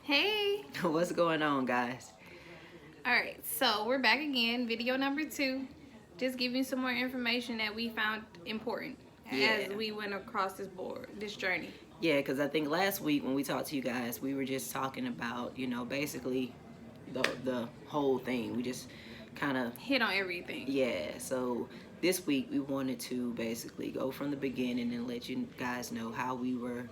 Hey. What's going on, guys? Alright, so we're back again. Video number 2. Just giving you some more information that we found important as Yeah. we went across this journey. Yeah, because I think last week when we talked to you guys, we were just talking about, basically the whole thing. We just kind of, Hit on everything. yeah. So this week we wanted to basically go from the beginning and let you guys know how we were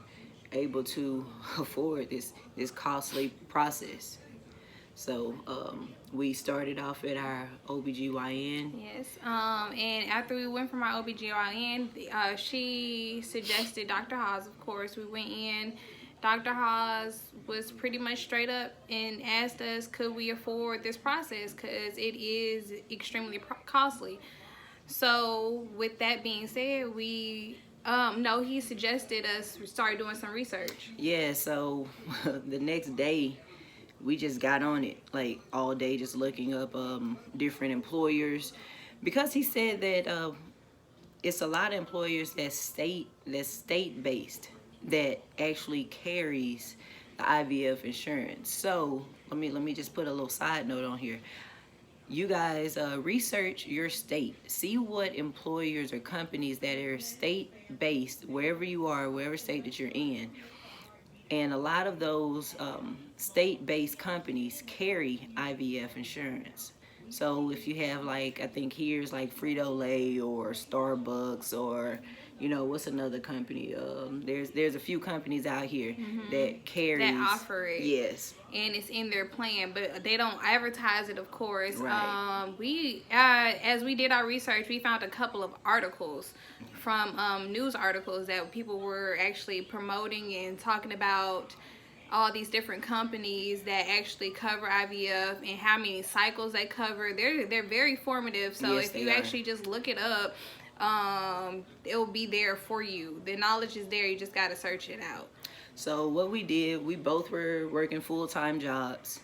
able to afford this costly process. So we started off at our OBGYN. Yes. And after we went from our OBGYN, she suggested Dr. Haas, of course. We went in. Dr. Haas was pretty much straight up and asked us, could we afford this process? Because it is extremely costly. So with that being said, no, he suggested us start doing some research. Yeah, so the next day we just got on it like all day, just looking up different employers, because he said that it's a lot of employers that's state based that actually carries the IVF insurance. So let me just put a little side note on here. You guys research your state, see what employers or companies that are state based, wherever you are, wherever state that you're in. And a lot of those state-based companies carry IVF insurance. So if you have, like, I think here's like Frito-Lay or Starbucks, or what's another company? There's a few companies out here that carries, that offer it. Yes. And it's in their plan, but they don't advertise it, of course. Right. As we did our research, we found a couple of articles from news articles that people were actually promoting and talking about all these different companies that actually cover IVF and how many cycles they cover. They're very formative. So Yes, if you actually just look it up, it'll be there for you. The knowledge is there. You just got to search it out. So what we did, we both were working full-time jobs.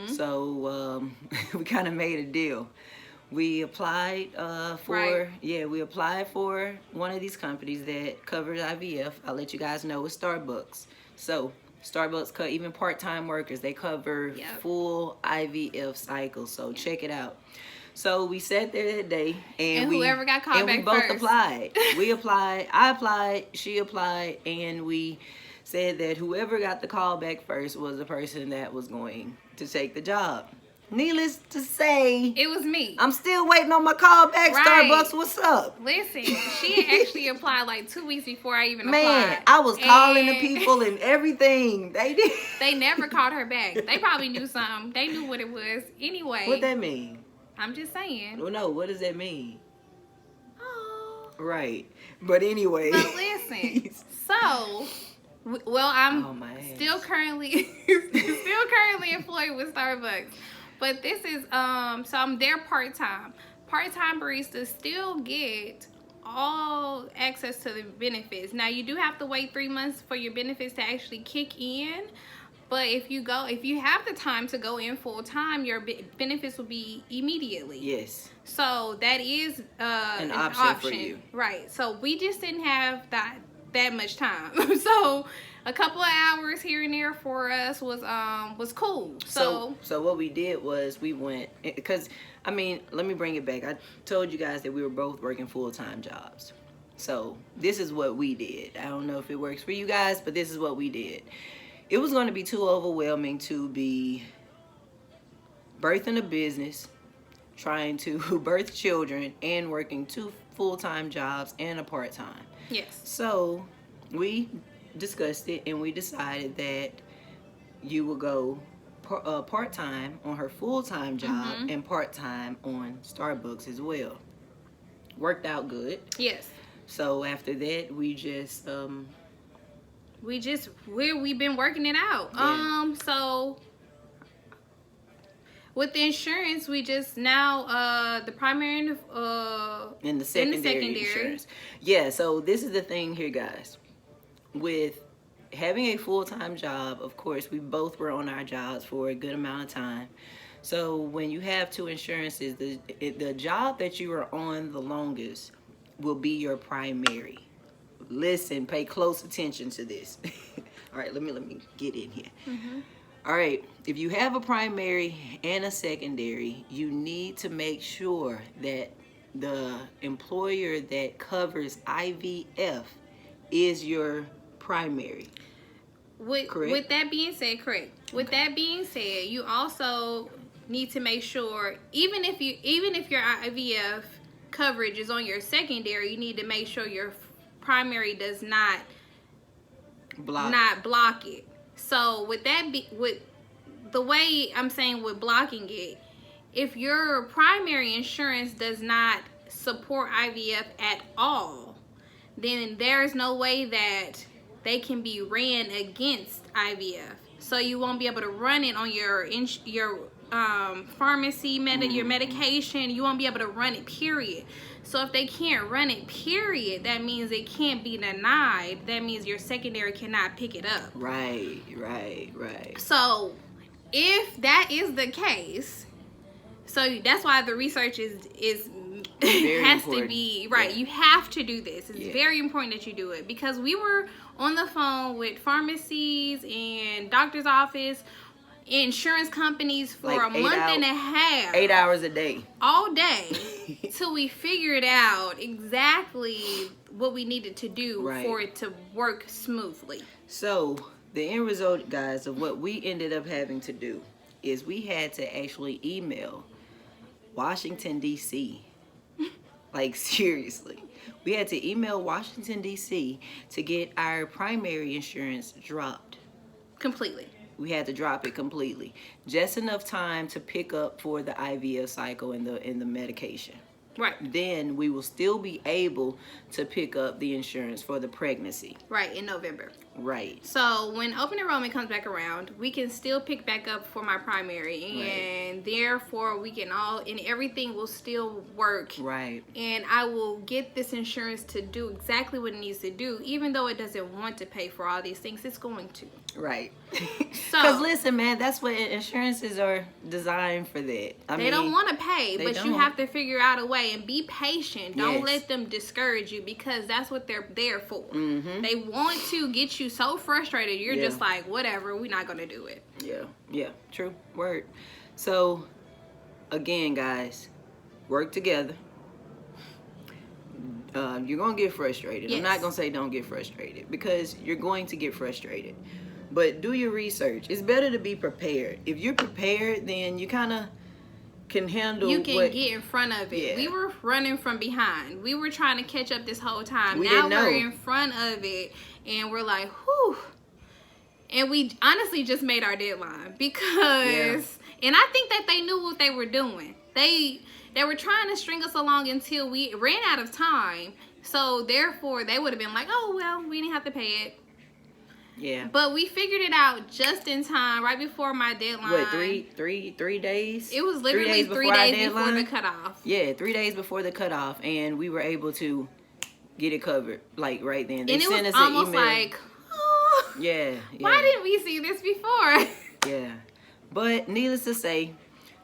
So we kind of made a deal. We applied we applied for one of these companies that covers IVF. I'll let you guys know, it's Starbucks. So Starbucks, even part-time workers, they cover full IVF cycles. So check it out. So we sat there that day, and whoever got called back we both first. applied. We applied. I applied. She applied, and we said that whoever got the call back first was the person that was going to take the job. Needless to say, it was me. I'm still waiting on my call back. Right. Starbucks, what's up? Listen, she actually applied like 2 weeks before I even applied. Man, I was calling the people and everything. They did. They never called her back. They probably knew something. They knew what it was. Anyway. What that mean? I'm just saying. Well, no, what does that mean? Oh. Right. But anyway. But listen, so... Well, I'm still currently employed with Starbucks, but this is so I'm there part-time. Part-time baristas still get all access to the benefits. Now you do have to wait 3 months for your benefits to actually kick in, but if you have the time to go in full-time, your benefits will be immediately. Yes. So that is an option for you, right? So we just didn't have that much time. So a couple of hours here and there for us was cool. So what we did was we went, because let me bring it back. I told you guys that we were both working full-time jobs. So this is what we did. I don't know if it works for you guys, but this is what we did. It was going to be too overwhelming to be birthing a business, trying to birth children, and working 2 full-time jobs and a part-time. Yes. So we discussed it, and we decided that you will go part-time on her full-time job and part-time on Starbucks as well. Worked out good. Yes. So after that, we've been working it out. Yeah. So with the insurance, we just now the primary and the secondary insurance. Yeah, so this is the thing here, guys. With having a full-time job, of course, we both were on our jobs for a good amount of time. So when you have 2 insurances, the job that you are on the longest will be your primary. Listen, pay close attention to this. All right, let me get in here. All right, if you have a primary and a secondary, you need to make sure that the employer that covers IVF is your primary. With that being said, correct. With that being said, you also need to make sure even if your IVF coverage is on your secondary, you need to make sure your primary does not block it. So with the way I'm saying with blocking it, if your primary insurance does not support IVF at all, then there's no way that they can be ran against IVF. So you won't be able to run it on your pharmacy, your medication. You won't be able to run it, period. So if they can't run it, period, that means it can't be denied. That means your secondary cannot pick it up. Right. So if that is the case, so that's why the research is has important. To be right. Yeah. You have to do this. It's very important that you do it, because we were on the phone with pharmacies and doctor's office, insurance companies for like a month and a half, 8 hours a day, all day, till we figured out exactly what we needed to do for it to work smoothly. So the end result, guys, of what we ended up having to do is we had to actually email Washington, D.C. Like, seriously. We had to email Washington, D.C. to get our primary insurance dropped. Completely. We had to drop it completely. Just enough time to pick up for the IVF cycle and the medication. Right. Then we will still be able to pick up the insurance for the pregnancy. Right, in November. Right. So when open enrollment comes back around, we can still pick back up for my primary, and therefore we can and everything will still work. Right. And I will get this insurance to do exactly what it needs to do, even though it doesn't want to pay for all these things. It's going to. Right. Because listen, man, that's what insurances are designed for. That they don't want to pay, but you have to figure out a way and be patient. Don't let them discourage you, because that's what they're there for. Mm-hmm. They want to get you so frustrated you're just like, whatever, we're not gonna do it. Yeah, true, word. So again, guys, work together. You're gonna get frustrated. I'm not gonna say don't get frustrated, because you're going to get frustrated. But do your research. It's better to be prepared. If you're prepared, then you kind of can handle. You can get in front of it. We were running from behind. We were trying to catch up this whole time. Now we're in front of it, and we're like, whew. And we honestly just made our deadline, because, and I think that they knew what they were doing. They were trying to string us along until we ran out of time. So therefore, they would have been like, oh well, we didn't have to pay it. Yeah. But we figured it out just in time, right before my deadline. What, three days? It was literally 3 days before the cutoff. Yeah, 3 days before the cutoff, and we were able to get it covered, like, right then. They sent us an email. Like, oh, why didn't we see this before? Yeah. But needless to say,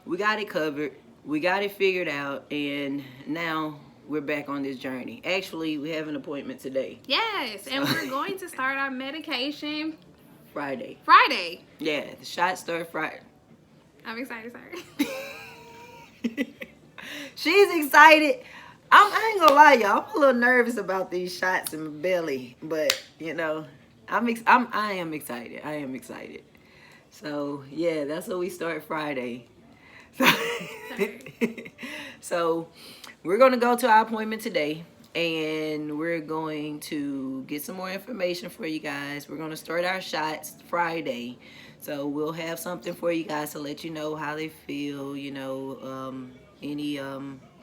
we got it covered. We got it figured out, and now we're back on this journey. Actually, we have an appointment today. Yes, and we're going to start our medication Friday. Yeah, the shots start Friday. I'm excited, sorry. She's excited. I ain't gonna lie, y'all. I'm a little nervous about these shots in my belly, but you know, I am excited. I am excited. So yeah, that's what we start Friday. So we're going to go to our appointment today, and we're going to get some more information for you guys. We're going to start our shots Friday, so we'll have something for you guys to let you know how they feel, you know, any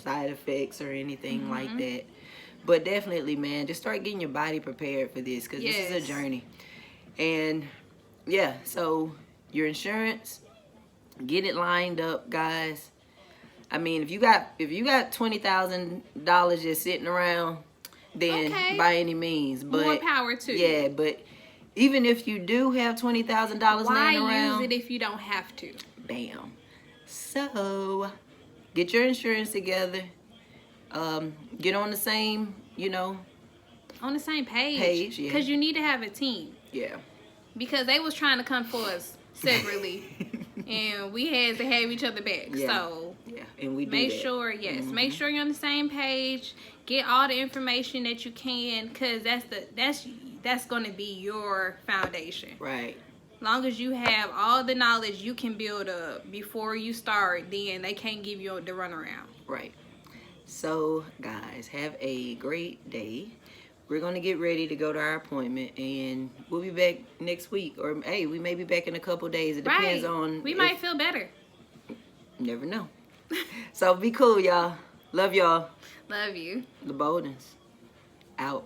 side effects or anything like that. But definitely, man, just start getting your body prepared for this, because this is a journey. And yeah, so your insurance, get it lined up, guys. I mean, if you got $20,000 just sitting around, then by any means, but more power to you. Yeah, but even if you do have $20,000 laying around, why use it if you don't have to? Bam. So get your insurance together. Get on the same, you know, on the same page. Because you need to have a team. Yeah. Because they was trying to come for us separately. And we had to have each other back. Yeah. So yeah, and we do make that. sure, yes, make sure you're on the same page. Get all the information that you can, cause that's gonna be your foundation. Right. Long as you have all the knowledge you can build up before you start, then they can't give you the runaround. Right. So, guys, have a great day. We're going to get ready to go to our appointment, and we'll be back next week. Or, hey, we may be back in a couple days. It depends on... We might feel better. Never know. So, be cool, y'all. Love y'all. Love you. The Boldens. Out.